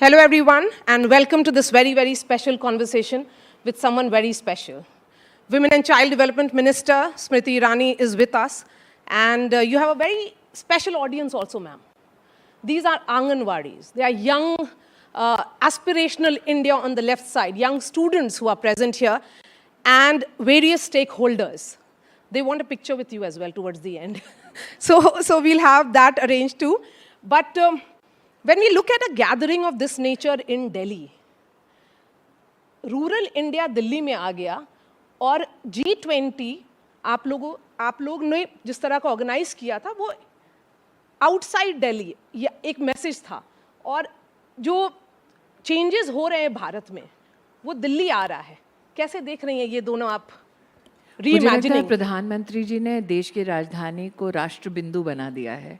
Hello, everyone, and welcome to this very, very special conversation with someone very special. Women and Child Development Minister Smriti Irani is with us, and you have a very special audience also, ma'am. These are Anganwadis. They are young, aspirational India on the left side, young students who are present here, and various stakeholders. They want a picture with you as well towards the end. So we'll have that arranged too. But when we look at a gathering of this nature in Delhi, rural India Delhi में आ गया और G20 आप लोग ने जिस तरह का organise किया था वो आउटसाइड दिल्ली या एक मैसेज था और जो चेंजेस हो रहे हैं भारत में वो दिल्ली आ रहा है. कैसे देख रही हैं ये दोनों आप रीइमेजिनिंग? प्रधानमंत्री जी ने देश की राजधानी को राष्ट्र बिंदु बना दिया है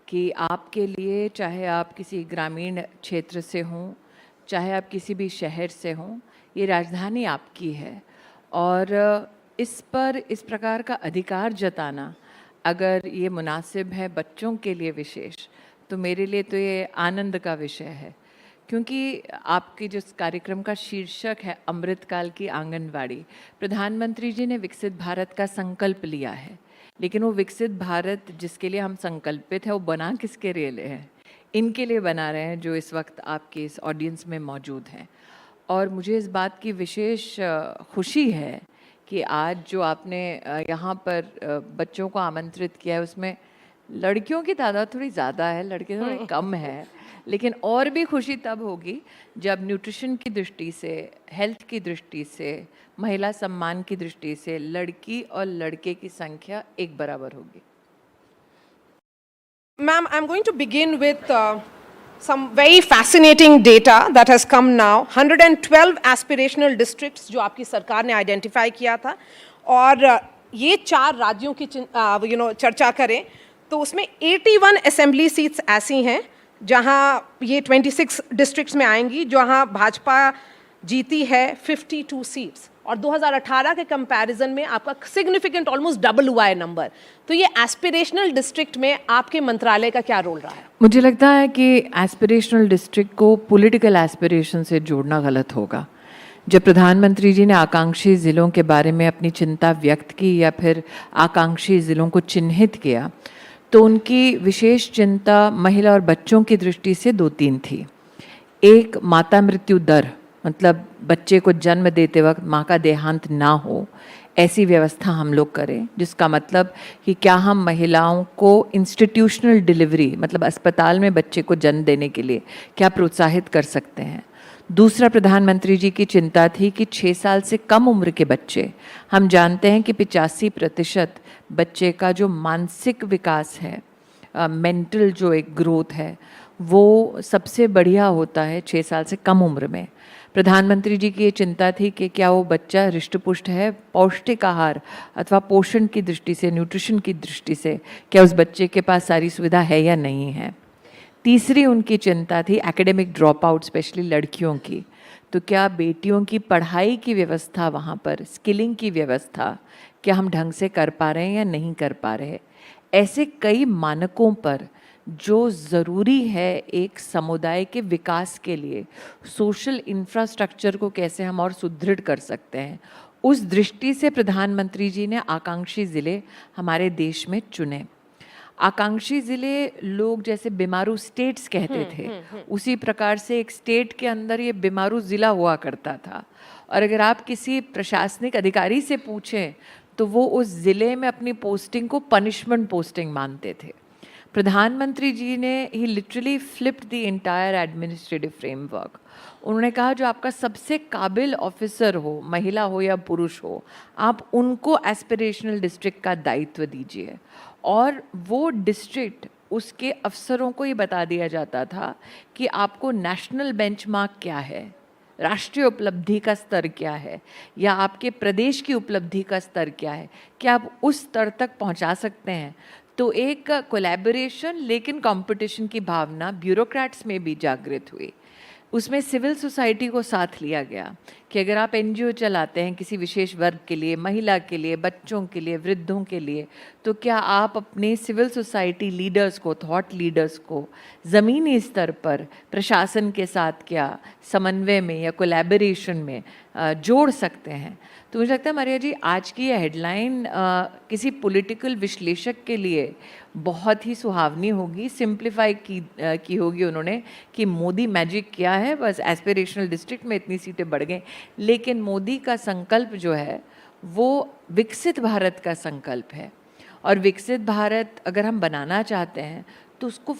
कि आपके लिए, चाहे आप किसी ग्रामीण क्षेत्र से हों, चाहे आप किसी भी शहर से हों, ये राजधानी आपकी है. और इस पर इस प्रकार का अधिकार जताना अगर ये मुनासिब है बच्चों के लिए विशेष, तो मेरे लिए तो ये आनंद का विषय है. क्योंकि आपके जिस कार्यक्रम का शीर्षक है अमृतकाल की आंगनवाड़ी, प्रधानमंत्री जी ने विकसित भारत का संकल्प लिया है, लेकिन वो विकसित भारत जिसके लिए हम संकल्पित है वो बना किसके लिए है? इनके लिए बना रहे हैं जो इस वक्त आपके इस ऑडियंस में मौजूद हैं. और मुझे इस बात की विशेष खुशी है कि आज जो आपने यहाँ पर बच्चों को आमंत्रित किया है उसमें लड़कियों की तादाद थोड़ी ज़्यादा है, लड़के थोड़े कम है. लेकिन और भी खुशी तब होगी जब न्यूट्रिशन की दृष्टि से, हेल्थ की दृष्टि से, महिला सम्मान की दृष्टि से लड़की और लड़के की संख्या एक बराबर होगी. Ma'am, I'm going to begin with some very fascinating data that has come now. 112 aspirational districts जो आपकी सरकार ने आइडेंटिफाई किया था और ये 4 राज्यों की चर्चा करें तो उसमें 81 असेंबली सीट्स ऐसी हैं जहां ये 26 डिस्ट्रिक्ट्स में आएंगी जहां भाजपा जीती है 52 सीट्स और 2018 के कंपैरिजन में आपका सिग्निफिकेंट ऑलमोस्ट डबल हुआ है नंबर. तो ये एस्पिरेशनल डिस्ट्रिक्ट में आपके मंत्रालय का क्या रोल रहा है? मुझे लगता है कि एस्पिरेशनल डिस्ट्रिक्ट को पॉलिटिकल एस्पिरेशन से जोड़ना गलत होगा. जब प्रधानमंत्री जी ने आकांक्षी ज़िलों के बारे में अपनी चिंता व्यक्त की या फिर आकांक्षी ज़िलों को चिन्हित किया तो उनकी विशेष चिंता महिला और बच्चों की दृष्टि से 2-3 थी. एक, माता मृत्यु दर, मतलब बच्चे को जन्म देते वक्त माँ का देहांत ना हो, ऐसी व्यवस्था हम लोग करें. जिसका मतलब कि क्या हम महिलाओं को इंस्टीट्यूशनल डिलीवरी, मतलब अस्पताल में बच्चे को जन्म देने के लिए क्या प्रोत्साहित कर सकते हैं. दूसरा, प्रधानमंत्री जी की चिंता थी कि 6 साल से कम उम्र के बच्चे, हम जानते हैं कि 85% बच्चे का जो मानसिक विकास है, मेंटल जो एक ग्रोथ है, वो सबसे बढ़िया होता है 6 साल से कम उम्र में. प्रधानमंत्री जी की ये चिंता थी कि क्या वो बच्चा हृष्ट-पुष्ट है, पौष्टिक आहार अथवा पोषण की दृष्टि से, न्यूट्रिशन की दृष्टि से क्या उस बच्चे के पास सारी सुविधा है या नहीं है. तीसरी उनकी चिंता थी एकेडमिक ड्रॉप आउट, स्पेशली लड़कियों की. तो क्या बेटियों की पढ़ाई की व्यवस्था, वहाँ पर स्किलिंग की व्यवस्था क्या हम ढंग से कर पा रहे हैं या नहीं कर पा रहे. ऐसे कई मानकों पर जो ज़रूरी है एक समुदाय के विकास के लिए, सोशल इंफ्रास्ट्रक्चर को कैसे हम और सुदृढ़ कर सकते हैं, उस दृष्टि से प्रधानमंत्री जी ने आकांक्षी ज़िले हमारे देश में चुने. आकांक्षी ज़िले लोग जैसे बीमारू स्टेट्स कहते थे, उसी प्रकार से एक स्टेट के अंदर ये बीमारू ज़िला हुआ करता था. और अगर आप किसी प्रशासनिक अधिकारी से पूछें तो वो उस ज़िले में अपनी पोस्टिंग को पनिशमेंट पोस्टिंग मानते थे. प्रधानमंत्री जी ने ही literally flipped the entire administrative framework. उन्होंने कहा जो आपका सबसे काबिल ऑफिसर हो, महिला हो या पुरुष हो, आप उनको एस्पिरेशनल डिस्ट्रिक्ट का दायित्व दीजिए. और वो डिस्ट्रिक्ट, उसके अफसरों को ये बता दिया जाता था कि आपको नेशनल बेंचमार्क क्या है, राष्ट्रीय उपलब्धि का स्तर क्या है, या आपके प्रदेश की उपलब्धि का स्तर क्या है, क्या आप उस स्तर तक पहुंचा सकते हैं. तो एक कोलैबोरेशन लेकिन कंपटीशन की भावना ब्यूरोक्रेट्स में भी जागृत हुई. उसमें सिविल सोसाइटी को साथ लिया गया कि अगर आप एनजीओ चलाते हैं किसी विशेष वर्ग के लिए, महिला के लिए, बच्चों के लिए, वृद्धों के लिए, तो क्या आप अपने सिविल सोसाइटी लीडर्स को, थॉट लीडर्स को ज़मीनी स्तर पर प्रशासन के साथ क्या समन्वय में या कोलैबोरेशन में जोड़ सकते हैं? तो मुझे लगता है मारिया जी, आज की ये हेडलाइन किसी पॉलिटिकल विश्लेषक के लिए बहुत ही सुहावनी होगी। सिंप्लीफाई की होगी उन्होंने कि मोदी मैजिक क्या है, बस एस्पिरेशनल डिस्ट्रिक्ट में इतनी सीटें बढ़ गई। लेकिन मोदी का संकल्प जो है वो विकसित भारत का संकल्प है, और विकसित भारत अगर हम बनाना चाहते हैं तो उसको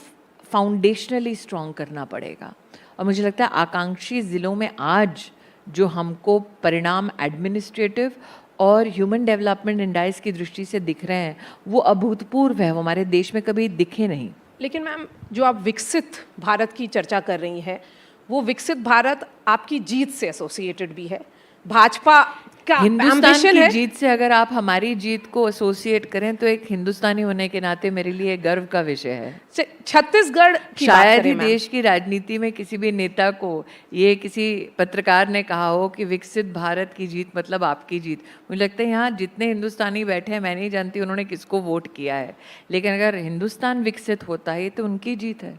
फाउंडेशनली स्ट्रॉन्ग करना पड़ेगा। और मुझे लगता है आकांक्षी ज़िलों में आज जो हमको परिणाम एडमिनिस्ट्रेटिव और ह्यूमन डेवलपमेंट इंडेक्स की दृष्टि से दिख रहे हैं वो अभूतपूर्व है, वो हमारे देश में कभी दिखे नहीं। लेकिन मैम, जो आप विकसित भारत की चर्चा कर रही हैं, वो विकसित भारत आपकी जीत से एसोसिएटेड भी है। भाजपा का हिंदुस्तान ambition की है। जीत से अगर आप हमारी जीत को एसोसिएट करें तो एक हिंदुस्तानी होने के नाते मेरे लिए गर्व का विषय है। छत्तीसगढ़ की बात शायद करें ही मैम। देश की राजनीति में किसी भी नेता को ये किसी पत्रकार ने कहा हो कि विकसित भारत की जीत मतलब आपकी जीत। मुझे लगता है यहाँ जितने हिंदुस्तानी बैठे हैं, मैं नहीं जानती उन्होंने किसको वोट किया है, लेकिन अगर हिंदुस्तान विकसित होता है तो उनकी जीत है।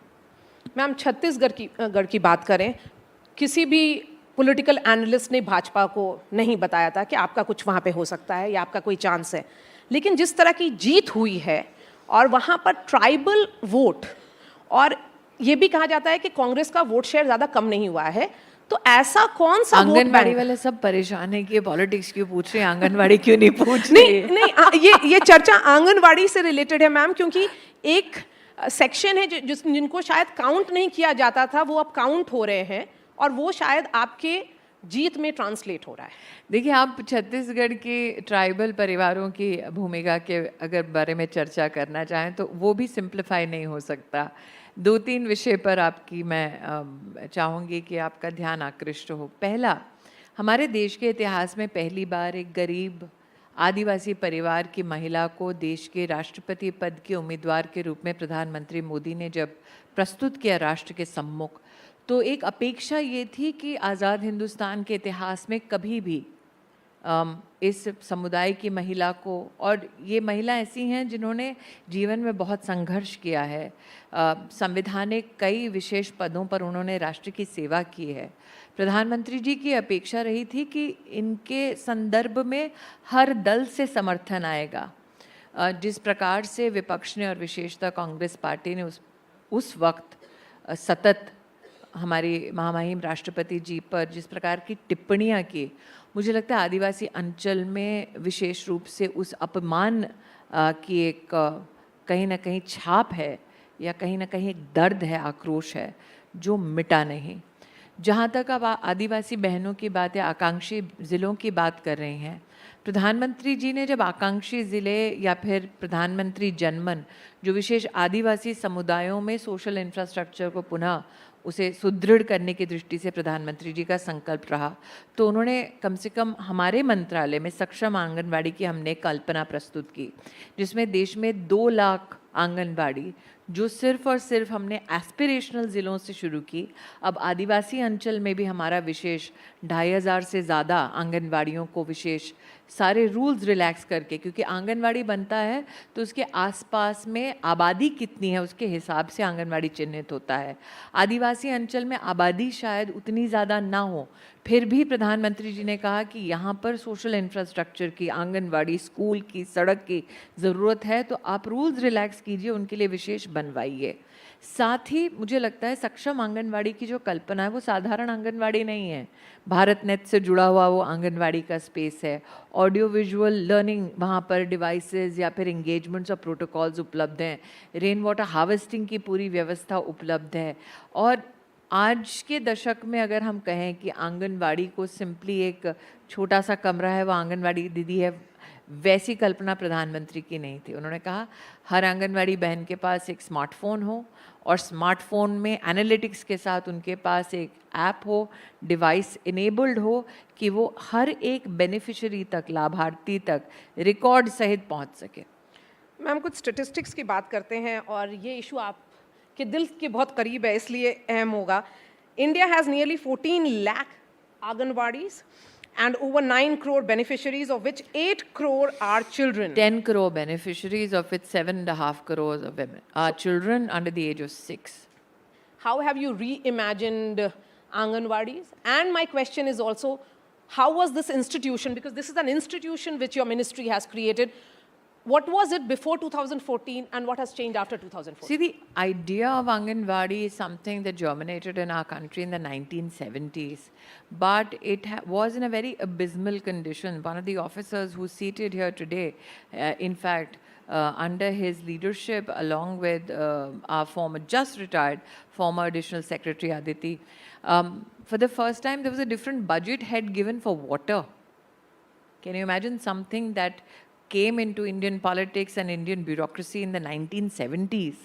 मैम, छत्तीसगढ़ की बात करें, किसी भी पॉलिटिकल एनालिस्ट ने भाजपा को नहीं बताया था कि आपका कुछ वहाँ पे हो सकता है या आपका कोई चांस है। लेकिन जिस तरह की जीत हुई है और वहाँ पर ट्राइबल वोट, और ये भी कहा जाता है कि कांग्रेस का वोट शेयर ज़्यादा कम नहीं हुआ है, तो ऐसा कौन सा वोट आंगनबाड़ी बैंक? वाले सब परेशान है कि ये पॉलिटिक्स क्यों पूछ रहे हैं, आंगनबाड़ी क्यों नहीं पूछ रहे? नहीं, ये चर्चा आंगनवाड़ी से रिलेटेड है मैम, क्योंकि एक सेक्शन है जिनको शायद काउंट नहीं किया जाता था, वो अब काउंट हो रहे हैं, और वो शायद आपके जीत में ट्रांसलेट हो रहा है। देखिए, आप छत्तीसगढ़ के ट्राइबल परिवारों की भूमिका के अगर बारे में चर्चा करना चाहें तो वो भी सिंप्लीफाई नहीं हो सकता। 2-3 विषय पर आपकी मैं चाहूँगी कि आपका ध्यान आकृष्ट हो। पहला, हमारे देश के इतिहास में पहली बार एक गरीब आदिवासी परिवार की महिला को देश के राष्ट्रपति पद के उम्मीदवार के रूप में प्रधानमंत्री मोदी ने जब प्रस्तुत किया राष्ट्र के सम्मुख, तो एक अपेक्षा ये थी कि आज़ाद हिंदुस्तान के इतिहास में कभी भी इस समुदाय की महिला को, और ये महिला ऐसी हैं जिन्होंने जीवन में बहुत संघर्ष किया है, संवैधानिक कई विशेष पदों पर उन्होंने राष्ट्र की सेवा की है। प्रधानमंत्री जी की अपेक्षा रही थी कि इनके संदर्भ में हर दल से समर्थन आएगा। जिस प्रकार से विपक्ष ने और विशेषतः कांग्रेस पार्टी ने उस वक्त सतत हमारी महामहिम राष्ट्रपति जी पर जिस प्रकार की टिप्पणियाँ की, मुझे लगता है आदिवासी अंचल में विशेष रूप से उस अपमान की एक कहीं ना कहीं छाप है, या कहीं ना कहीं एक दर्द है, आक्रोश है जो मिटा नहीं। जहाँ तक अब आदिवासी बहनों की बात या आकांक्षी ज़िलों की बात कर रही हैं, प्रधानमंत्री जी ने जब आकांक्षी ज़िले या फिर प्रधानमंत्री जनमन, जो विशेष आदिवासी समुदायों में सोशल इंफ्रास्ट्रक्चर को पुनः उसे सुदृढ़ करने की दृष्टि से प्रधानमंत्री जी का संकल्प रहा, तो उन्होंने कम से कम हमारे मंत्रालय में सक्षम आंगनबाड़ी की हमने कल्पना प्रस्तुत की, जिसमें देश में 2 लाख आंगनबाड़ी जो सिर्फ और सिर्फ हमने एस्पिरेशनल ज़िलों से शुरू की, अब आदिवासी अंचल में भी हमारा विशेष 2500 से ज़्यादा आंगनबाड़ियों को विशेष सारे रूल्स रिलैक्स करके, क्योंकि आंगनबाड़ी बनता है तो उसके आसपास में आबादी कितनी है उसके हिसाब से आंगनबाड़ी चिन्हित होता है। आदिवासी अंचल में आबादी शायद उतनी ज़्यादा ना हो, फिर भी प्रधानमंत्री जी ने कहा कि यहाँ पर सोशल इंफ्रास्ट्रक्चर की, आंगनबाड़ी, स्कूल की, सड़क की ज़रूरत है, तो आप रूल्स रिलैक्स कीजिए, उनके लिए विशेष बनवाइए। साथ ही मुझे लगता है सक्षम आंगनबाड़ी की जो कल्पना है वो साधारण आंगनबाड़ी नहीं है। भारत नेट से जुड़ा हुआ वो आंगनबाड़ी का स्पेस है, ऑडियो विजुअल लर्निंग वहाँ पर डिवाइसेस या फिर इंगेजमेंट्स और प्रोटोकॉल्स उपलब्ध हैं, रेन वाटर हार्वेस्टिंग की पूरी व्यवस्था उपलब्ध है। और आज के दशक में अगर हम कहें कि आंगनबाड़ी को सिंपली एक छोटा सा कमरा है, वो आंगनबाड़ी दीदी है, वैसी कल्पना प्रधानमंत्री की नहीं थी। उन्होंने कहा हर आंगनबाड़ी बहन के पास एक स्मार्टफोन हो, और स्मार्टफोन में एनालिटिक्स के साथ उनके पास एक ऐप हो, डिवाइस इनेबल्ड हो, कि वो हर एक बेनिफिशियरी तक, लाभार्थी तक रिकॉर्ड सहित पहुंच सके। मैम, कुछ स्टेटिस्टिक्स की बात करते हैं, और ये इशू आपके दिल के बहुत करीब है इसलिए अहम होगा। India has nearly 14 lakh Anganwadis and over 9 crore beneficiaries, of which 8 crore are children. 10 crore beneficiaries, of which 7.5 crores of women are children under the age of 6. How have you reimagined Anganwadis? And my question is also, how was this institution, because this is an institution which your ministry has created, what was it before 2014 and what has changed after 2014? See, the idea of Anganwadi is something that germinated in our country in the 1970s, but it was in a very abysmal condition. One of the officers who's seated here today, in fact, under his leadership, along with our former, just retired, former Additional Secretary Aditi, for the first time there was a different budget head given for water. Can you imagine something that came into Indian politics and Indian bureaucracy in the 1970s,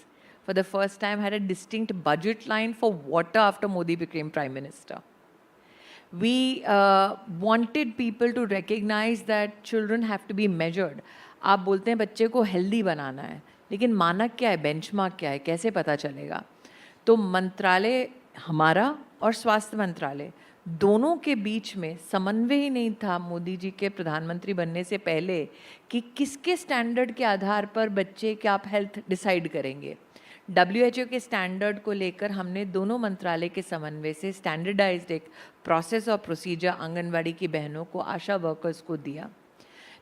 for the first time had a distinct budget line for water after Modi became Prime Minister? We wanted people to recognize that children have to be measured. आप बोलते हैं बच्चे को healthy बनाना है, लेकिन मानक क्या है, बेंचमार्क क्या है, कैसे पता चलेगा? तो मंत्रालय हमारा और स्वास्थ्य मंत्रालय दोनों के बीच में समन्वय ही नहीं था मोदी जी के प्रधानमंत्री बनने से पहले कि किसके स्टैंडर्ड के आधार पर बच्चे के आप हेल्थ डिसाइड करेंगे. WHO के स्टैंडर्ड को लेकर हमने दोनों मंत्रालय के समन्वय से स्टैंडर्डाइज्ड एक प्रोसेस और प्रोसीजर आंगनवाड़ी की बहनों को, आशा वर्कर्स को दिया.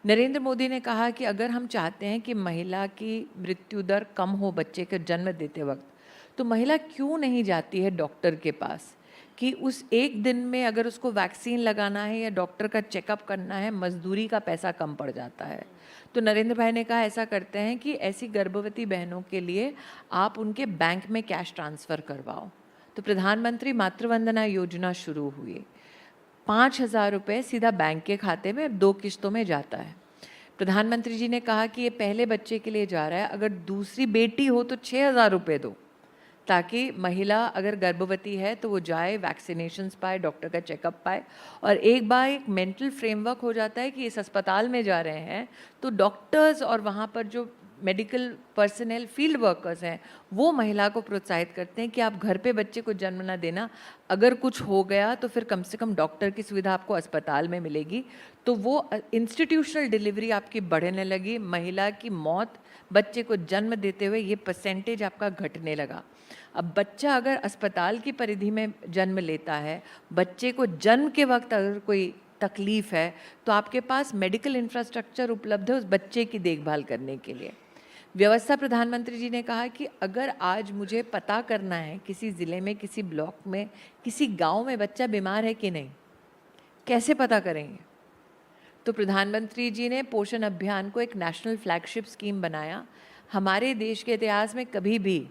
नरेंद्र मोदी ने कहा कि अगर हम चाहते हैं कि महिला की मृत्यु दर कम हो बच्चे के जन्म देते वक्त, तो महिला क्यों नहीं जाती है डॉक्टर के पास कि उस एक दिन में अगर उसको वैक्सीन लगाना है या डॉक्टर का चेकअप करना है, मजदूरी का पैसा कम पड़ जाता है. तो नरेंद्र भाई ने कहा ऐसा करते हैं कि ऐसी गर्भवती बहनों के लिए आप उनके बैंक में कैश ट्रांसफ़र करवाओ. तो प्रधानमंत्री मातृवंदना योजना शुरू हुई. 5,000 रुपये सीधा बैंक के खाते में 2 किस्तों में जाता है. प्रधानमंत्री जी ने कहा कि ये पहले बच्चे के लिए जा रहा है, अगर दूसरी बेटी हो तो 6,000 रुपये दो, ताकि महिला अगर गर्भवती है तो वो जाए, वैक्सीनेशंस पाए, डॉक्टर का चेकअप पाए. और एक बार एक मेंटल फ्रेमवर्क हो जाता है कि इस अस्पताल में जा रहे हैं तो डॉक्टर्स और वहाँ पर जो मेडिकल पर्सनल फील्ड वर्कर्स हैं वो महिला को प्रोत्साहित करते हैं कि आप घर पे बच्चे को जन्म ना देना, अगर कुछ हो गया तो फिर कम से कम डॉक्टर की सुविधा आपको अस्पताल में मिलेगी. तो वो इंस्टीट्यूशनल डिलीवरी आपकी बढ़ने लगी. महिला की मौत बच्चे को जन्म देते हुए ये परसेंटेज आपका घटने लगा. अब बच्चा अगर अस्पताल की परिधि में जन्म लेता है, बच्चे को जन्म के वक्त अगर कोई तकलीफ़ है तो आपके पास मेडिकल इंफ्रास्ट्रक्चर उपलब्ध है उस बच्चे की देखभाल करने के लिए. व्यवस्था प्रधानमंत्री जी ने कहा कि अगर आज मुझे पता करना है किसी ज़िले में, किसी ब्लॉक में, किसी गांव में बच्चा बीमार है कि नहीं, कैसे पता करेंगे? तो प्रधानमंत्री जी ने पोषण अभियान को एक नेशनल फ्लैगशिप स्कीम बनाया. हमारे देश के इतिहास में कभी भी,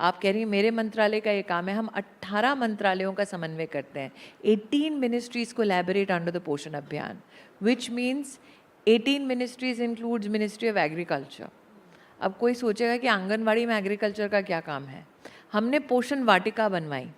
आप कह रही हैं मेरे मंत्रालय का ये काम है, हम 18 मंत्रालयों का समन्वय करते हैं. 18 मिनिस्ट्रीज़ कोलैबोरेट अंडर द पोषण अभियान, which means 18 ministries includes ministry of agriculture. अब कोई सोचेगा कि आंगनवाड़ी में एग्रीकल्चर का क्या काम है. हमने पोषण वाटिका बनवाई,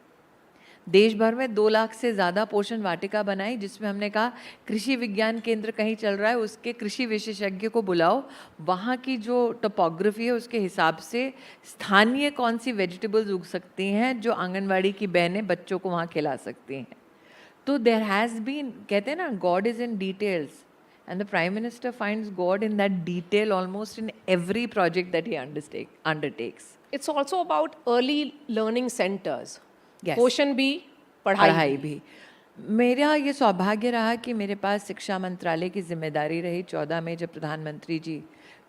देश भर में 2 लाख से ज़्यादा पोषण वाटिका बनाई, जिसमें हमने कहा कृषि विज्ञान केंद्र कहीं चल रहा है उसके कृषि विशेषज्ञ को बुलाओ, वहाँ की जो टोपोग्राफी है उसके हिसाब से स्थानीय कौन सी वेजिटेबल्स उग सकती हैं जो आंगनवाड़ी की बहनें बच्चों को वहाँ खिला सकती हैं. तो देयर हैज़ बीन, कहते हैं ना, God is in details, and the Prime Minister finds God in that detail almost in every project that he undertakes. It's also about early learning centers. Yes. पोषण भी, पढ़ाई भी. मेरा ये सौभाग्य रहा कि मेरे पास शिक्षा मंत्रालय की जिम्मेदारी रही 14 में, जब प्रधानमंत्री जी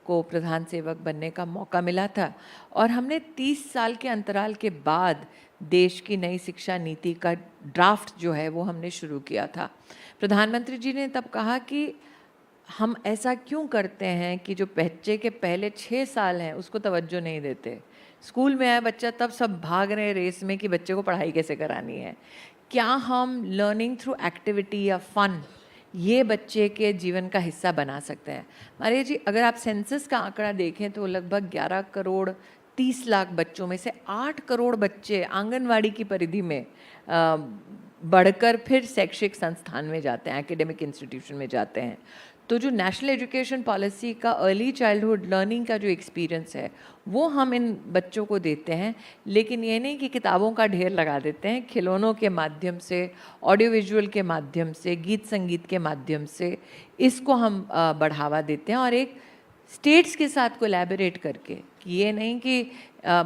को प्रधान सेवक बनने का मौका मिला था, और हमने 30 साल के अंतराल के बाद देश की नई शिक्षा नीति का ड्राफ्ट जो है वो हमने शुरू किया था. प्रधानमंत्री जी ने तब कहा कि हम ऐसा क्यों करते हैं कि जो बच्चे के पहले 6 साल हैं उसको तवज्जो नहीं देते. स्कूल में आया बच्चा तब सब भाग रहे हैं रेस में कि बच्चे को पढ़ाई कैसे करानी है. क्या हम लर्निंग थ्रू एक्टिविटी या फन ये बच्चे के जीवन का हिस्सा बना सकते हैं? मारिया जी, अगर आप सेंसस का आंकड़ा देखें तो लगभग 11 करोड़ 30 लाख बच्चों में से 8 करोड़ बच्चे आंगनवाड़ी की परिधि में बढ़कर फिर शैक्षिक संस्थान में जाते हैं, एकेडमिक इंस्टीट्यूशन में जाते हैं. तो जो नेशनल एजुकेशन पॉलिसी का अर्ली चाइल्डहुड लर्निंग का जो एक्सपीरियंस है वो हम इन बच्चों को देते हैं, लेकिन ये नहीं कि किताबों का ढेर लगा देते हैं। खिलौनों के माध्यम से, ऑडियो विजुअल के माध्यम से, गीत संगीत के माध्यम से इसको हम बढ़ावा देते हैं, और एक स्टेट्स के साथ कोलैबोरेट करके, कि ये नहीं कि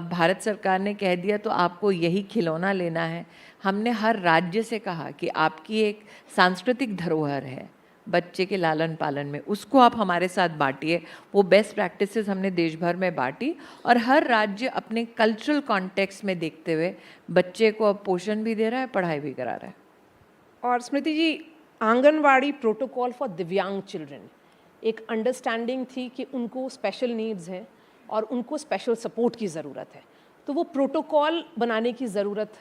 भारत सरकार ने कह दिया तो आपको यही खिलौना लेना है। हमने हर राज्य से कहा कि आपकी एक सांस्कृतिक धरोहर है बच्चे के लालन पालन में, उसको आप हमारे साथ बांटिए। वो बेस्ट प्रैक्टिसेस हमने देश भर में बांटी, और हर राज्य अपने कल्चरल कॉन्टेक्स्ट में देखते हुए बच्चे को अब पोषण भी दे रहा है, पढ़ाई भी करा रहा है। और स्मृति जी, आंगनवाड़ी प्रोटोकॉल फॉर दिव्यांग चिल्ड्रन, एक अंडरस्टैंडिंग थी कि उनको स्पेशल नीड्स हैं और उनको स्पेशल सपोर्ट की ज़रूरत है, तो वो प्रोटोकॉल बनाने की ज़रूरत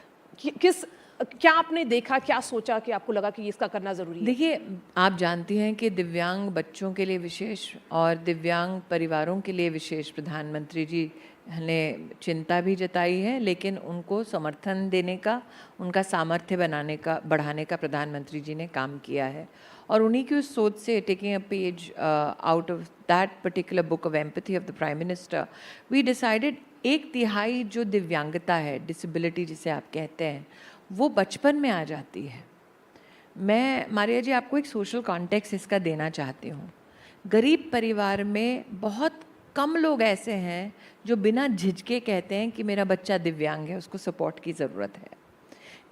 क्या आपने देखा, क्या सोचा कि आपको लगा कि इसका करना ज़रूरी है? देखिए, आप जानती हैं कि दिव्यांग बच्चों के लिए विशेष और दिव्यांग परिवारों के लिए विशेष प्रधानमंत्री जी ने चिंता भी जताई है, लेकिन उनको समर्थन देने का, उनका सामर्थ्य बढ़ाने का प्रधानमंत्री जी ने काम किया है। और उन्हीं की उस सोच से, taking a page out of that particular book of empathy of the prime minister, we decided 1/3 जो दिव्यांगता है, डिसेबिलिटी जिसे आप कहते हैं, वो बचपन में आ जाती है। मैं मारिया जी आपको एक सोशल कॉन्टेक्स्ट इसका देना चाहती हूँ। गरीब परिवार में बहुत कम लोग ऐसे हैं जो बिना झिझके कहते हैं कि मेरा बच्चा दिव्यांग है, उसको सपोर्ट की ज़रूरत है।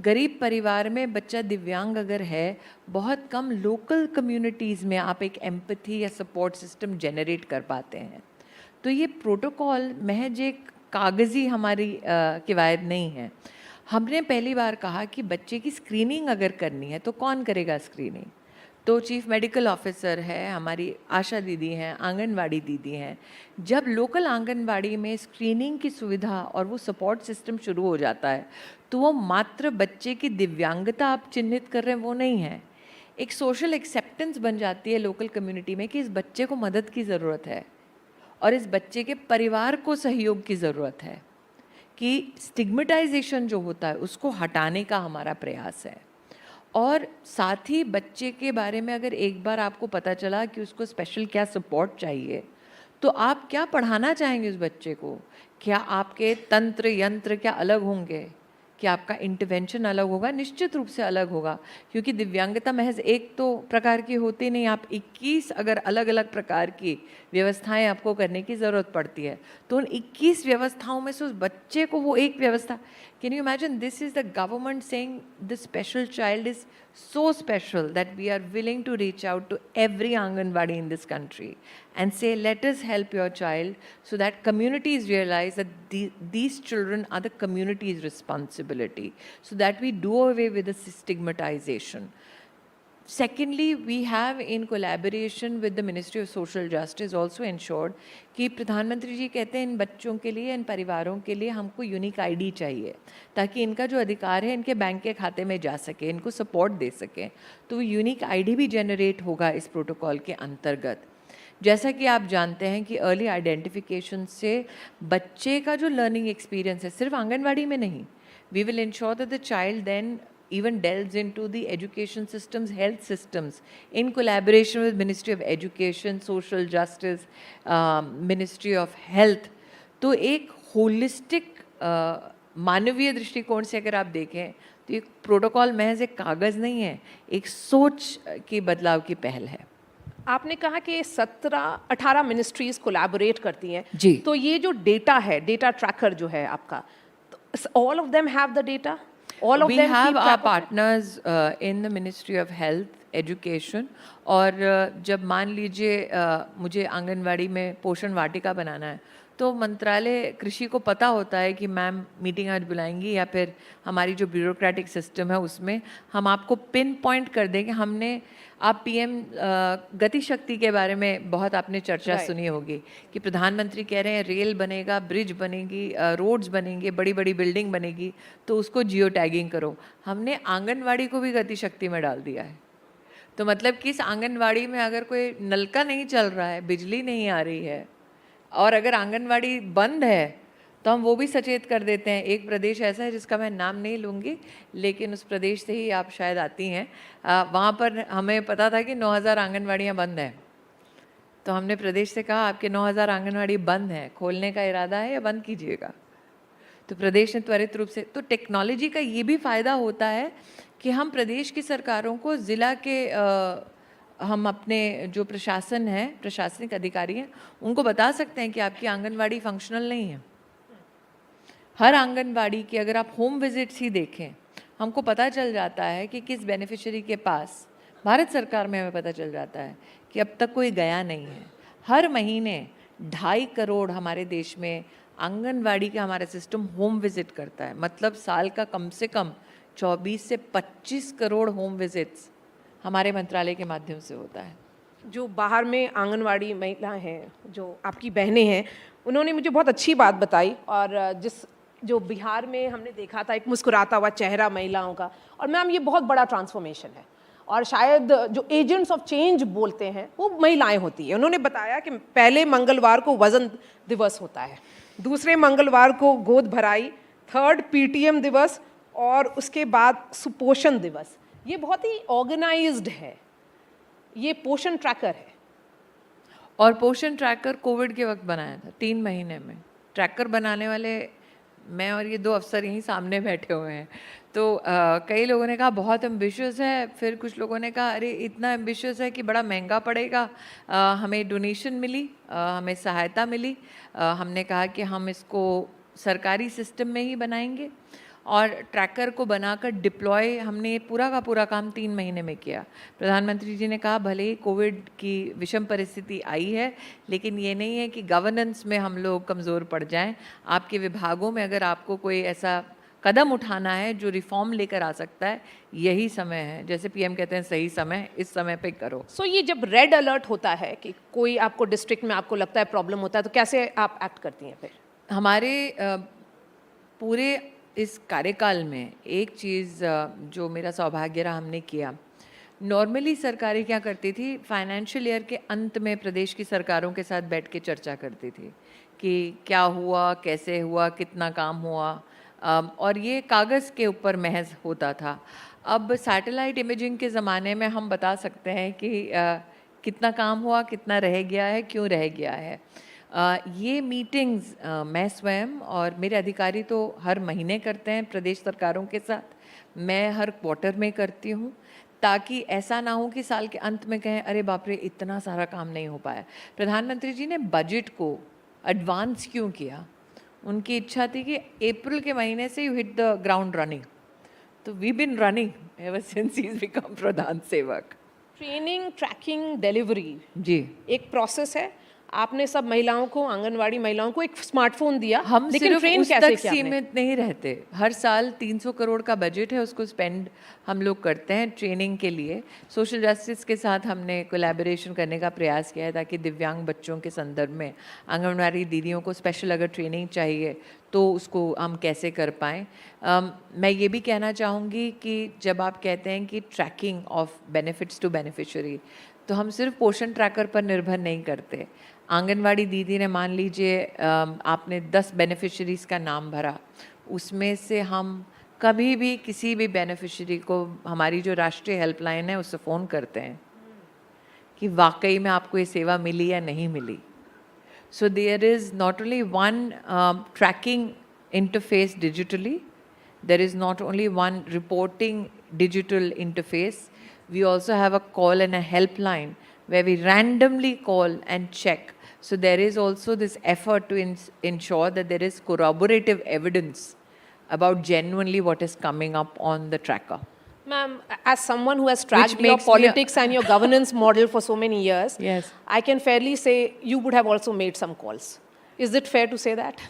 गरीब परिवार में बच्चा दिव्यांग अगर है, बहुत कम लोकल कम्युनिटीज़ में आप एक एम्पैथी या सपोर्ट सिस्टम जनरेट कर पाते हैं। तो ये प्रोटोकॉल महज एक कागज़ी हमारी किवायद नहीं है। हमने पहली बार कहा कि बच्चे की स्क्रीनिंग अगर करनी है तो कौन करेगा स्क्रीनिंग? तो चीफ मेडिकल ऑफिसर है, हमारी आशा दीदी हैं, आंगनवाड़ी दीदी हैं। जब लोकल आंगनवाड़ी में स्क्रीनिंग की सुविधा और वो सपोर्ट सिस्टम शुरू हो जाता है, तो वो मात्र बच्चे की दिव्यांगता आप चिन्हित कर रहे हैं वो नहीं है, एक सोशल एक्सेप्टेंस बन जाती है लोकल कम्युनिटी में कि इस बच्चे को मदद की ज़रूरत है और इस बच्चे के परिवार को सहयोग की ज़रूरत है, कि स्टिग्मेटाइजेशन जो होता है उसको हटाने का हमारा प्रयास है। और साथ ही बच्चे के बारे में अगर एक बार आपको पता चला कि उसको स्पेशल क्या सपोर्ट चाहिए, तो आप क्या पढ़ाना चाहेंगे उस बच्चे को? क्या आपके तंत्र यंत्र क्या अलग होंगे? क्या आपका इंटरवेंशन अलग होगा? निश्चित रूप से अलग होगा, क्योंकि दिव्यांगता महज एक तो प्रकार की होती नहीं, आप 21 अगर अलग अलग प्रकार की व्यवस्थाएं आपको करने की ज़रूरत पड़ती है, तो उन 21 व्यवस्थाओं में से उस बच्चे को वो एक व्यवस्था, can you imagine, this is the government saying the special child is so special that we are willing to reach out to every Anganwadi in this country and say, let us help your child, so that communities realize that these children are the community's responsibility, so that we do away with the stigmatization. Secondly, we have in collaboration with the Ministry of Social Justice also ensured कि प्रधानमंत्री जी कहते हैं इन बच्चों के लिए, इन परिवारों के लिए हमको यूनिक आईडी चाहिए, ताकि इनका जो अधिकार है इनके बैंक के खाते में जा सके, इनको सपोर्ट दे सकें। तो वो यूनिक आईडी भी जनरेट होगा इस प्रोटोकॉल के अंतर्गत। जैसा कि आप जानते हैं कि अर्ली आइडेंटिफिकेशन से बच्चे का जो लर्निंग एक्सपीरियंस है, सिर्फ आंगनवाड़ी में नहीं, we will ensure that the child then even delves into the education systems, health systems, in collaboration with Ministry of Education, Social Justice, Ministry of Health. तो एक होलिस्टिक मानवीय दृष्टिकोण से अगर आप देखें तो ये प्रोटोकॉल महज एक कागज़ नहीं है, एक सोच की बदलाव की पहल है। आपने कहा कि 17-18 मिनिस्ट्रीज कोलैबोरेट करती हैं जी। तो ये जो डेटा है, डेटा ट्रैकर जो है आपका, all of them have the data? All of we them have keep our track of it? partners in the Ministry of Health, Education, और जब मान लीजिए मुझे आंगनवाड़ी में पोषण वाटिका बनाना है, तो मंत्रालय कृषि को पता होता है कि मैम मीटिंग आज बुलाएंगी, या फिर हमारी जो ब्यूरोक्रेटिक सिस्टम है उसमें हम आपको पिन पॉइंट कर देंगे। हमने, आप पीएम गति शक्ति के बारे में बहुत आपने चर्चा सुनी होगी कि प्रधानमंत्री कह रहे हैं रेल बनेगा, ब्रिज बनेगी, रोड्स बनेंगे, बड़ी बड़ी बिल्डिंग बनेगी, तो उसको जियो टैगिंग करो। हमने आंगनवाड़ी को भी गति शक्ति में डाल दिया है। तो मतलब कि इस आंगनवाड़ी में अगर कोई नलका नहीं चल रहा है, बिजली नहीं आ रही है, और अगर आंगनवाड़ी बंद है, तो हम वो भी सचेत कर देते हैं। एक प्रदेश ऐसा है जिसका मैं नाम नहीं लूँगी, लेकिन उस प्रदेश से ही आप शायद आती हैं, वहाँ पर हमें पता था कि 9000 आंगनवाड़ियाँ बंद हैं, तो हमने प्रदेश से कहा आपके 9,000 आंगनवाड़ी बंद हैं, खोलने का इरादा है या बंद कीजिएगा। तो प्रदेश ने त्वरित रूप से, तो टेक्नोलॉजी का ये भी फ़ायदा होता है कि हम प्रदेश की सरकारों को ज़िला के हम अपने जो प्रशासन है, प्रशासनिक अधिकारी हैं, उनको बता सकते हैं कि आपकी आंगनवाड़ी फंक्शनल नहीं है। हर आंगनवाड़ी की अगर आप होम विजिट्स ही देखें, हमको पता चल जाता है कि किस बेनिफिशियरी के पास, भारत सरकार में हमें पता चल जाता है कि अब तक कोई गया नहीं है। हर महीने 2.5 करोड़ हमारे देश में आंगनवाड़ी का हमारा सिस्टम होम विजिट करता है। मतलब साल का कम से कम 24 से 25 करोड़ होम विजिट्स हमारे मंत्रालय के माध्यम से होता है। जो बाहर में आंगनवाड़ी महिला हैं, जो आपकी बहनें हैं, उन्होंने मुझे बहुत अच्छी बात बताई। और जो बिहार में हमने देखा था एक मुस्कुराता हुआ चेहरा महिलाओं का, और मैम ये बहुत बड़ा ट्रांसफॉर्मेशन है। और शायद जो एजेंट्स ऑफ चेंज बोलते हैं वो महिलाएं होती हैं। उन्होंने बताया कि पहले मंगलवार को वज़न दिवस होता है, दूसरे मंगलवार को गोद भराई, थर्ड पीटीएम दिवस, और उसके बाद सुपोषण दिवस। ये बहुत ही ऑर्गेनाइज्ड है, ये पोषण ट्रैकर है। और पोषण ट्रैकर कोविड के वक्त बनाया था, 3 महीने में। ट्रैकर बनाने वाले मैं और ये 2 अफसर यहीं सामने बैठे हुए हैं। तो कई लोगों ने कहा बहुत एम्बिशियस है, फिर कुछ लोगों ने कहा अरे इतना एम्बिशियस है कि बड़ा महंगा पड़ेगा। हमें डोनेशन मिली, हमें सहायता मिली। हमने कहा कि हम इसको सरकारी सिस्टम में ही बनाएंगे, और ट्रैकर को बनाकर डिप्लॉय हमने पूरा का पूरा काम 3 महीने में किया। प्रधानमंत्री जी ने कहा भले ही कोविड की विषम परिस्थिति आई है, लेकिन ये नहीं है कि गवर्नेंस में हम लोग कमज़ोर पड़ जाएं। आपके विभागों में अगर आपको कोई ऐसा कदम उठाना है जो रिफॉर्म लेकर आ सकता है, यही समय है। जैसे पीएम कहते हैं सही समय, इस समय पे करो। सो ये जब रेड अलर्ट होता है कि कोई आपको डिस्ट्रिक्ट में आपको लगता है प्रॉब्लम होता है, तो कैसे आप एक्ट करती हैं फिर? हमारे पूरे इस कार्यकाल में एक चीज़ जो मेरा सौभाग्य रहा हमने किया, नॉर्मली सरकारें क्या करती थी, फाइनेंशियल ईयर के अंत में प्रदेश की सरकारों के साथ बैठ के चर्चा करती थी कि क्या हुआ, कैसे हुआ, कितना काम हुआ, और ये कागज़ के ऊपर महज होता था। अब सैटेलाइट इमेजिंग के ज़माने में हम बता सकते हैं कि कितना काम हुआ, कितना रह गया है, क्यों रह गया है। ये मीटिंग्स मैं स्वयं और मेरे अधिकारी तो हर महीने करते हैं प्रदेश सरकारों के साथ, मैं हर क्वार्टर में करती हूँ, ताकि ऐसा ना हो कि साल के अंत में कहें अरे बाप रे इतना सारा काम नहीं हो पाया। प्रधानमंत्री जी ने बजट को एडवांस क्यों किया? उनकी इच्छा थी कि अप्रैल के महीने से you hit the ground running. तो we been running ever since he is become प्रधान सेवक। ट्रेनिंग, ट्रैकिंग, डिलीवरी जी एक प्रोसेस है। आपने सब महिलाओं को, आंगनवाड़ी महिलाओं को एक स्मार्टफोन दिया, हम लेकिन सिर्फ ट्रेन उस कैसे तक किया आपने? सीमित नहीं रहते। हर साल 300 करोड़ का बजट है, उसको स्पेंड हम लोग करते हैं ट्रेनिंग के लिए। सोशल जस्टिस के साथ हमने कोलैबोरेशन करने का प्रयास किया है ताकि दिव्यांग बच्चों के संदर्भ में आंगनवाड़ी दीदियों को स्पेशल अगर ट्रेनिंग चाहिए तो उसको हम कैसे कर पाएँ। मैं ये भी कहना चाहूँगी कि जब आप कहते हैं कि tracking of benefits to beneficiary, तो हम सिर्फ पोषण ट्रैकर पर निर्भर नहीं करते। आंगनवाड़ी दीदी ने मान लीजिए आपने 10 बेनिफिशरीज़ का नाम भरा, उसमें से हम कभी भी किसी भी बेनिफिशरी को हमारी जो राष्ट्रीय हेल्पलाइन है उससे फ़ोन करते हैं कि वाकई में आपको ये सेवा मिली या नहीं मिली। So there is not only one tracking interface digitally, there is not only one reporting digital interface, we also have a call and a helpline where we randomly call and check. So there is also this effort to ensure that there is corroborative evidence about genuinely what is coming up on the tracker. Ma'am, as someone who has tracked your makes me a- politics and your governance model for so many years, Yes. I can fairly say you would have also made some calls. Is it fair to say that?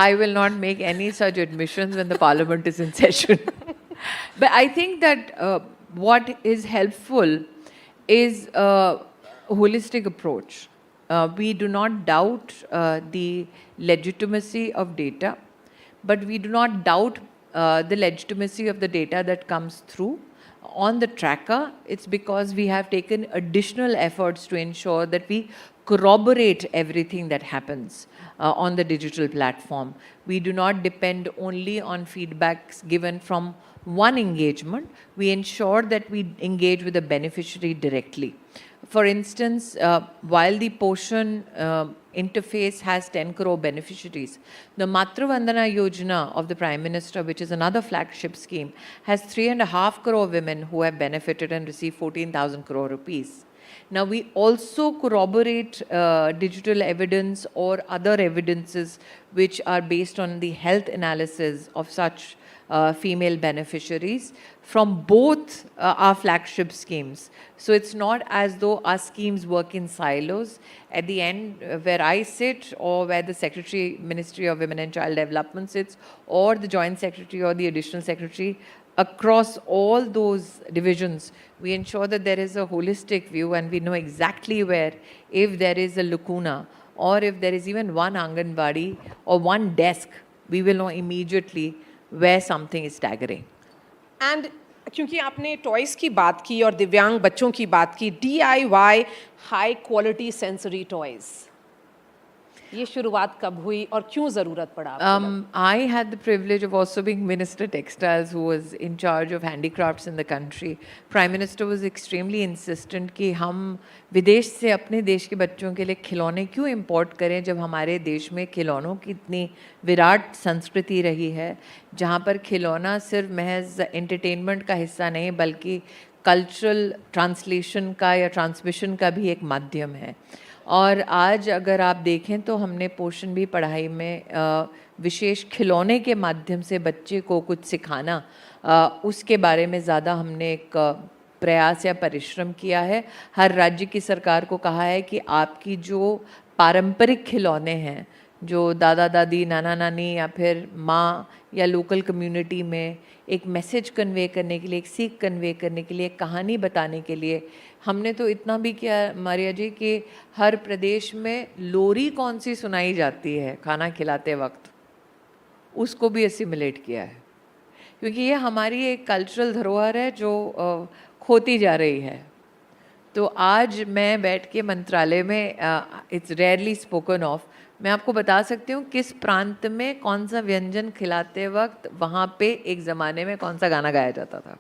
I will not make any such admissions when the parliament is in session. But I think that what is helpful is a holistic approach. We do not doubt the legitimacy of data, but we do not doubt the legitimacy of the data that comes through on the tracker. It's because we have taken additional efforts to ensure that we corroborate everything that happens on the digital platform. We do not depend only on feedbacks given from one engagement. We ensure that we engage with the beneficiary directly. For instance, while the Poshan interface has 10 crore beneficiaries, the Matru Vandana Yojana of the Prime Minister, which is another flagship scheme, has 3.5 crore women who have benefited and received 14,000 crore rupees. Now, we also corroborate digital evidence or other evidences which are based on the health analysis of such female beneficiaries from both our flagship schemes. So it's not as though our schemes work in silos. At the end, where I sit or where the Secretary, Ministry of Women and Child Development sits, or the Joint Secretary or the Additional Secretary, across all those divisions, we ensure that there is a holistic view and we know exactly where, if there is a lacuna or if there is even one Anganwadi or one desk, we will know immediately where something is staggering. And क्योंकि आपने toys की बात की और दिव्यांग बच्चों की बात की, DIY high quality sensory toys, ये शुरुआत कब हुई और क्यों ज़रूरत पड़ा आपको? I had the privilege of also being Minister Textiles, who was in charge of handicrafts in the country. Prime Minister was extremely insistent कि हम विदेश से अपने देश के बच्चों के लिए खिलौने क्यों इंपोर्ट करें जब हमारे देश में खिलौनों की इतनी विराट संस्कृति रही है, जहाँ पर खिलौना सिर्फ महज एंटरटेनमेंट का हिस्सा नहीं बल्कि कल्चरल ट्रांसलेशन का या ट्रांसमिशन का भी एक माध्यम है. और आज अगर आप देखें तो हमने पोषण भी पढ़ाई में विशेष खिलौने के माध्यम से बच्चे को कुछ सिखाना, उसके बारे में ज़्यादा हमने एक प्रयास या परिश्रम किया है. हर राज्य की सरकार को कहा है कि आपकी जो पारंपरिक खिलौने हैं, जो दादा दादी, नाना नानी या फिर माँ या लोकल कम्युनिटी में एक मैसेज कन्वे करने के लिए, एक सीख कन्वे करने के लिए, एक कहानी बताने के लिए, हमने तो इतना भी किया मारिया जी कि हर प्रदेश में लोरी कौन सी सुनाई जाती है खाना खिलाते वक्त, उसको भी असिमुलेट किया है, क्योंकि ये हमारी एक कल्चरल धरोहर है जो खोती जा रही है. तो आज मैं बैठ के मंत्रालय में, इट्स रेयरली स्पोकन ऑफ, मैं आपको बता सकती हूँ किस प्रांत में कौन सा व्यंजन खिलाते वक्त वहाँ पे एक ज़माने में कौन सा गाना गाया जाता था.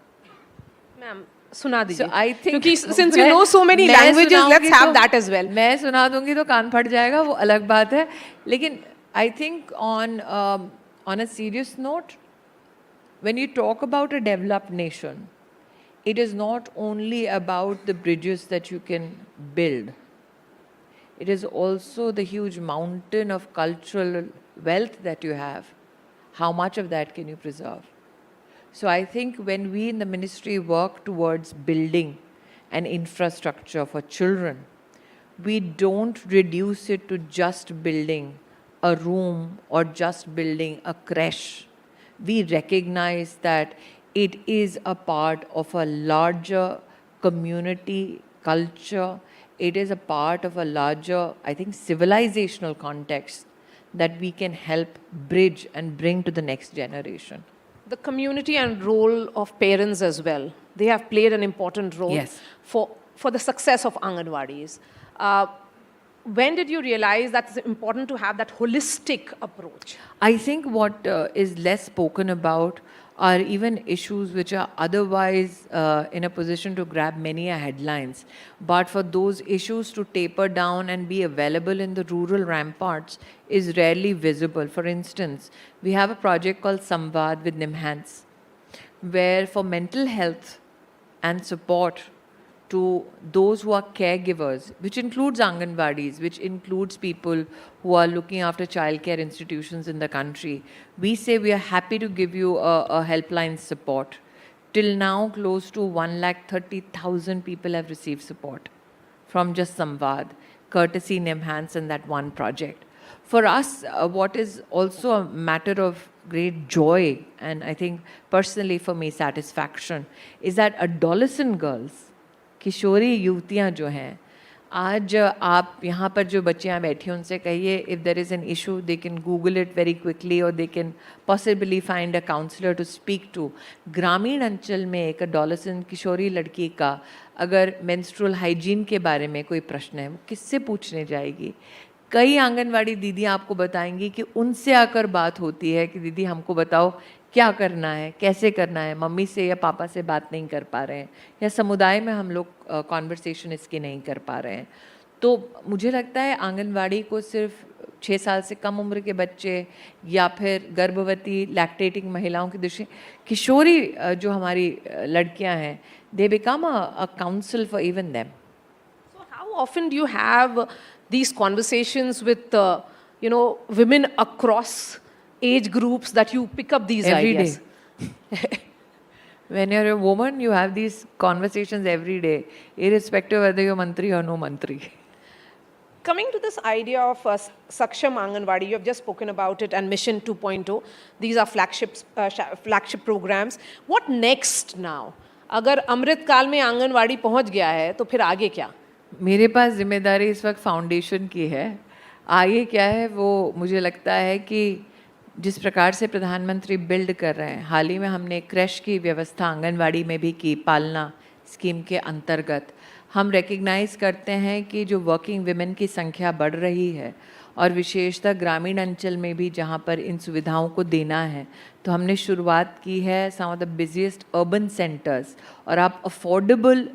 मैम सुना दीजिए. So I think क्योंकि since you know so many languages, let's have that as well. मैं सुना दूंगी तो कान फट जाएगा, वो अलग बात है. लेकिन I think on a serious note, when you talk about a developed nation, it is not only about the bridges that you can build. It is also the huge mountain of cultural wealth that you have. How much of that can you preserve? So I think when we in the ministry work towards building an infrastructure for children, we don't reduce it to just building a room or just building a creche. We recognize that it is a part of a larger community culture. It is a part of a larger, I think, civilizational context that we can help bridge and bring to the next generation. The community and role of parents as well. They have played an important role Yes. for the success of Anganwadis. When did you realize that it's important to have that holistic approach? I think what is less spoken about are even issues which are otherwise in a position to grab many headlines. But for those issues to taper down and be available in the rural ramparts is rarely visible. For instance, we have a project called Samvad with NIMHANS, where for mental health and support to those who are caregivers, which includes Anganwadis, which includes people who are looking after childcare institutions in the country, we say we are happy to give you a helpline support. Till now, close to 130,000 people have received support from just Samvad, courtesy NIMHANS and that one project. For us, what is also a matter of great joy, and I think personally for me satisfaction, is that adolescent girls, किशोरी युवतियाँ जो हैं, आज आप यहाँ पर जो बच्चियाँ बैठी हैं उनसे कहिए if there is an issue they can Google it very quickly और they can possibly find a counsellor to speak to. ग्रामीण अंचल में एक एडोलेसेंट किशोरी लड़की का अगर मेंस्ट्रुअल हाइजीन के बारे में कोई प्रश्न है, वो किससे पूछने जाएगी? कई आंगनवाड़ी दीदी आपको बताएंगी कि उनसे आकर बात होती है कि दीदी हमको बताओ क्या करना है, कैसे करना है, मम्मी से या पापा से बात नहीं कर पा रहे हैं, या समुदाय में हम लोग कॉन्वर्सेशन इसकी नहीं कर पा रहे हैं। तो मुझे लगता है आंगनवाड़ी को सिर्फ 6 साल से कम उम्र के बच्चे या फिर गर्भवती लैक्टेटिंग महिलाओं की दृष्टि, किशोरी जो हमारी लड़कियां हैं, they become a council for even them. So how often do you have these conversations with, women across age groups that you pick up these Every ideas? day. When you're a woman, you have these conversations every day, irrespective whether you're mantri or no mantri. Coming to this idea of Saksham Anganwadi, you have just spoken about it, and Mission 2.0. These are flagship programs. What next now? अगर अमृत काल में आंगनवाड़ी पहुंच गया है तो फिर आगे क्या? मेरे पास जिम्मेदारी इस वक्त फाउंडेशन की है। आगे क्या है वो मुझे लगता है कि जिस प्रकार से प्रधानमंत्री बिल्ड कर रहे हैं, हाल ही में हमने क्रैश की व्यवस्था आंगनवाड़ी में भी की, पालना स्कीम के अंतर्गत। हम रिकग्नाइज़ करते हैं कि जो वर्किंग विमेन की संख्या बढ़ रही है और विशेषतः ग्रामीण अंचल में भी जहाँ पर इन सुविधाओं को देना है, तो हमने शुरुआत की है some of the busiest urban centres. और आप अफोर्डेबल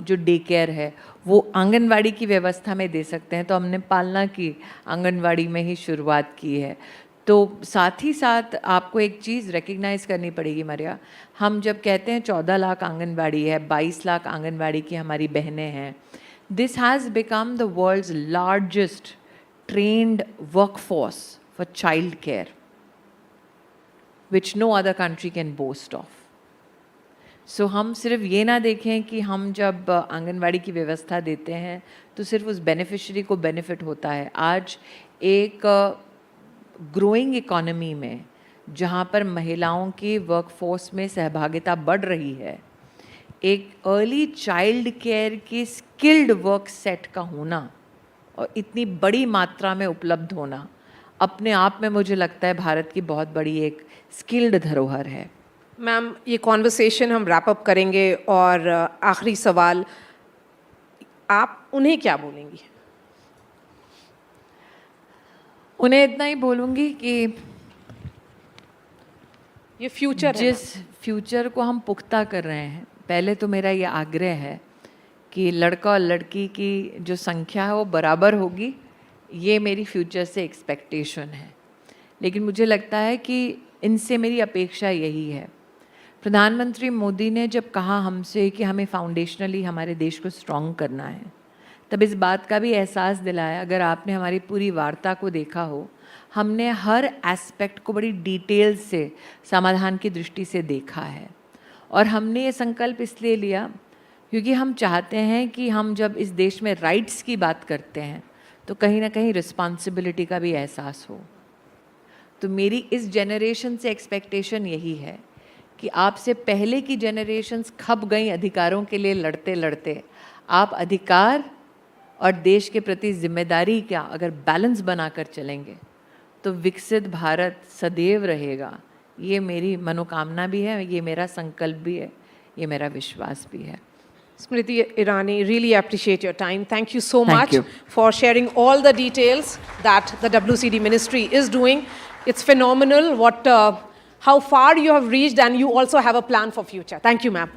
जो डे केयर है वो आंगनवाड़ी की व्यवस्था में दे सकते हैं, तो हमने पालना की आंगनवाड़ी में ही शुरुआत की है। तो साथ ही साथ आपको एक चीज़ रिकग्नाइज़ करनी पड़ेगी मरिया, हम जब कहते हैं 14 लाख आंगनवाड़ी है, 22 लाख आंगनवाड़ी की हमारी बहनें हैं, this has become the world's largest trained workforce for child care, which no other country can boast of. So हम सिर्फ ये ना देखें कि हम जब आंगनवाड़ी की व्यवस्था देते हैं तो सिर्फ उस बेनिफिशरी को बेनिफिट होता है। आज एक ग्रोइंग इकोनॉमी में जहाँ पर महिलाओं की वर्कफोर्स में सहभागिता बढ़ रही है, एक अर्ली चाइल्ड केयर की स्किल्ड वर्क सेट का होना और इतनी बड़ी मात्रा में उपलब्ध होना अपने आप में मुझे लगता है भारत की बहुत बड़ी एक स्किल्ड धरोहर है। मैम, ये कॉन्वर्सेशन हम रैप अप करेंगे और आखिरी सवाल, आप उन्हें क्या बोलेंगी? उन्हें इतना ही बोलूँगी कि ये फ्यूचर है, जिस फ्यूचर को हम पुख्ता कर रहे हैं, पहले तो मेरा ये आग्रह है कि लड़का और लड़की की जो संख्या है वो बराबर होगी, ये मेरी फ्यूचर से एक्सपेक्टेशन है। लेकिन मुझे लगता है कि इनसे मेरी अपेक्षा यही है। प्रधानमंत्री मोदी ने जब कहा हमसे कि हमें फाउंडेशनली हमारे देश को स्ट्रॉन्ग करना है, तब इस बात का भी एहसास दिलाया। अगर आपने हमारी पूरी वार्ता को देखा हो, हमने हर एस्पेक्ट को बड़ी डिटेल से समाधान की दृष्टि से देखा है। और हमने ये संकल्प इसलिए लिया क्योंकि हम चाहते हैं कि हम जब इस देश में राइट्स की बात करते हैं तो कहीं ना कहीं रिस्पॉन्सिबिलिटी का भी एहसास हो। तो मेरी इस जनरेशन से एक्सपेक्टेशन यही है कि आपसे पहले की जनरेशन्स खप गई अधिकारों के लिए लड़ते लड़ते, आप अधिकार और देश के प्रति जिम्मेदारी क्या अगर बैलेंस बनाकर चलेंगे तो विकसित भारत सदैव रहेगा। ये मेरी मनोकामना भी है, ये मेरा संकल्प भी है, ये मेरा विश्वास भी है। Smriti Irani, really appreciate your time. Thank you so Thank much you. for sharing all the details that the WCD ministry is doing. It's phenomenal how far you have reached, and you also have a plan for future. Thank you, ma'am.